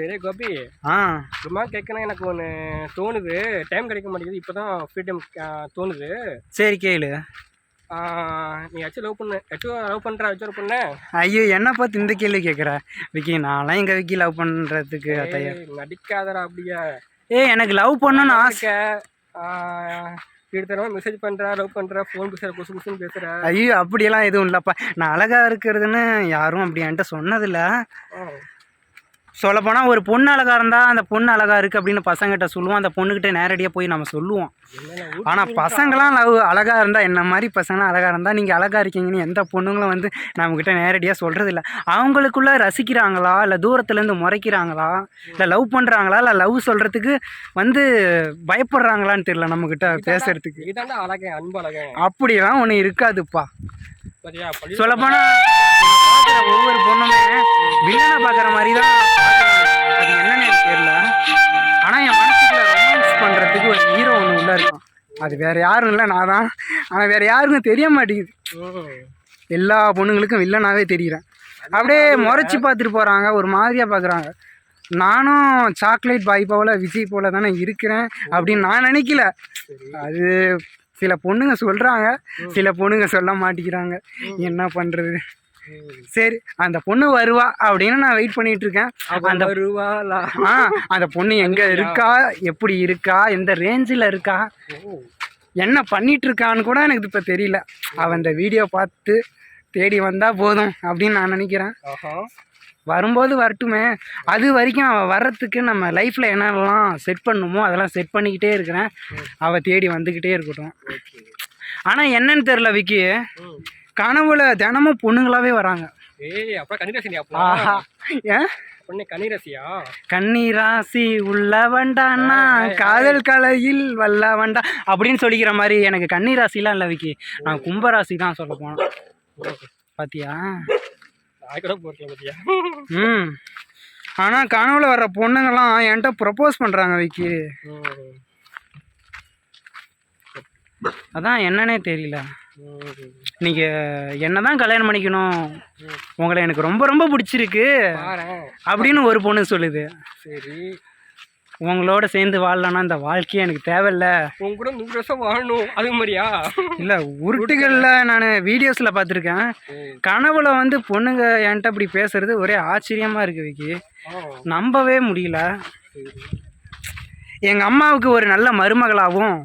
சரி கோபி. சும்மா கேட்கணும் எனக்கு ஒன்று தோணுது. டைம் கிடைக்க மாட்டேங்குது. இப்போ தான் ஃப்ரீ டைம் தோணுது. சரி கேளு. நீ ஏதாச்சும் லவ் பண்ணுற ஏதாச்சும் பொண்ணு? ஐயோ என்ன பார்த்து இந்த கேள்வி கேட்குற விக்கி? நான்லாம் எங்கள் விக்கி லவ் பண்ணுறதுக்கு நடிக்காதடா அப்படியா? எனக்கு லவ் பண்ணணும்னு ஆசை. எடுத்தனமா மெசேஜ் பண்ணுறா, லவ் பண்ணுறா, ஃபோன் பேசுகிற, குசு குசுன்னு பேசுகிற. ஐயோ அப்படியெல்லாம் எதுவும் இல்லைப்பா. நான் அழகாக இருக்கிறதுன்னு யாரும் அப்படி என்கிட்ட சொன்னதில்லை. சொல்லப்போனால் ஒரு பொண்ணு அழகாக இருந்தால் அந்த பொண்ணு அழகாக இருக்குது அப்படின்னு பசங்கிட்ட சொல்லுவோம். அந்த பொண்ணுக்கிட்ட நேரடியாக போய் நம்ம சொல்லுவோம். ஆனால் பசங்களாம் அழகாக இருந்தால், என்ன மாதிரி பசங்களாம் அழகாக இருந்தால் நீங்கள் அழகாக இருக்கீங்கன்னு எந்த பொண்ணுங்களும் வந்து நம்மக்கிட்ட நேரடியாக சொல்கிறதில்ல. அவங்களுக்குள்ளே ரசிக்கிறாங்களா, இல்லை தூரத்துலேருந்து முறைக்கிறாங்களா, இல்லை லவ் பண்ணுறாங்களா, இல்லை லவ் சொல்கிறதுக்கு வந்து பயப்படுறாங்களான்னு தெரியல நம்மக்கிட்ட பேசுகிறதுக்கு. அப்படியெல்லாம் ஒன்று இருக்காதுப்பா. சொல்லப்போனால் ஒவ்வொரு பொண்ணுமே வில்லனை பார்க்குற மாதிரி தான். அது என்னன்னு எனக்கு தெரியல. ஆனால் என் மனசுக்குள்ள ரொமான்ஸ் பண்ணுறதுக்கு ஒரு ஹீரோ ஒன்று உள்ளே இருக்கும். அது வேறு யாரும் இல்லை, நான் தான். ஆனால் வேறு யாருக்கும் தெரிய மாட்டேங்குது. எல்லா பொண்ணுங்களுக்கும் வில்லனாகவே தெரிகிறேன். அப்படியே முறைச்சி பார்த்துட்டு போகிறாங்க, ஒரு மாதிரியாக பார்க்குறாங்க. நானும் சாக்லேட் பாய் போல் விஜய் போல் தானே இருக்கிறேன் அப்படின்னு நான் நினைக்கல. அது சில பொண்ணுங்க சொல்கிறாங்க, சில பொண்ணுங்க சொல்ல மாட்டேங்கிறாங்க. என்ன பண்ணுறது? சரி, அந்த பொண்ணு வருவா அப்படின்னு நான் வெயிட் பண்ணிட்டு இருக்கேன். அந்த வருவாளா? அந்த பொண்ணு எங்கே இருக்கா, எப்படி இருக்கா, எந்த ரேஞ்சில் இருக்கா, என்ன பண்ணிட்டு இருக்கான்னு கூட எனக்கு இப்போ தெரியல. அவன் இந்த வீடியோ பார்த்து தேடி வந்தால் போதும் அப்படின்னு நான் நினைக்கிறேன். வரும்போது வரட்டுமே. அது வரைக்கும் அவள் வர்றதுக்கு நம்ம லைஃப்பில் என்னெல்லாம் செட் பண்ணுமோ அதெல்லாம் செட் பண்ணிக்கிட்டே இருக்கிறேன். அவள் தேடி வந்துக்கிட்டே இருக்கட்டும். ஆனால் என்னன்னு தெரில விக்கி, கனவுல தினமும் பொண்ணுங்களாவே வராங்க. கன்னிராசி உள்ள வண்டான்னா காதல் கலையில் வல்ல வண்டா அப்படின்னு சொல்லிக்கிற மாதிரி. எனக்கு கன்னிராசிலாம் இல்லை விக்கி, நான் கும்பராசி தான் சொல்ல போனேன். பாத்தியா? ஆனால் கனவுல வர்ற பொண்ணுங்கள்லாம் என்கிட்ட ப்ரப்போஸ் பண்ணுறாங்க விக்கி. அதான் என்னன்னே தெரியல. நீங்கள் என்ன தான் கல்யாணம் பண்ணிக்கணும், உங்களை எனக்கு ரொம்ப ரொம்ப பிடிச்சிருக்கு அப்படின்னு ஒரு பொண்ணு சொல்லுது. சரி, உங்களோட சேர்ந்து வாழலான்னா இந்த வாழ்க்கையே எனக்கு தேவையில்ல, உங்க கூட 100 வருஷம் வாழணும் அது மாதிரியா? இல்லை, உருட்டுகளில் நான் வீடியோஸில் பார்த்துருக்கேன். கனவுல வந்து பொண்ணுங்க என்கிட்ட அப்படி பேசுறது ஒரே ஆச்சரியமாக இருக்குது விக்கி. நம்பவே முடியல. எங்கள் அம்மாவுக்கு ஒரு நல்ல மருமகளாகவும்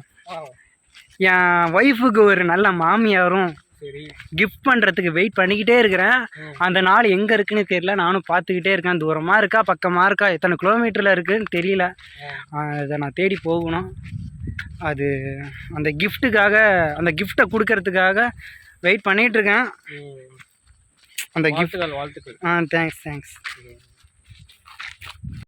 என் ஒய்ஃபுக்கு ஒரு நல்ல மாமியாரும் கிஃப்ட் பண்ணுறதுக்கு வெயிட் பண்ணிக்கிட்டே இருக்கிறேன். அந்த நாள் எங்கே இருக்குன்னு தெரியல. நானும் பார்த்துக்கிட்டே இருக்கேன். தூரமாக இருக்கா பக்கமாக இருக்கா, எத்தனை கிலோமீட்டரில் இருக்குதுன்னு தெரியல. அதை நான் தேடி போகணும். அது அந்த கிஃப்ட்டுக்காக, அந்த கிஃப்டை கொடுக்கறதுக்காக வெயிட் பண்ணிகிட்ருக்கேன். அந்த கிஃப்ட் வாழ்த்துக்கள். தேங்க்ஸ்.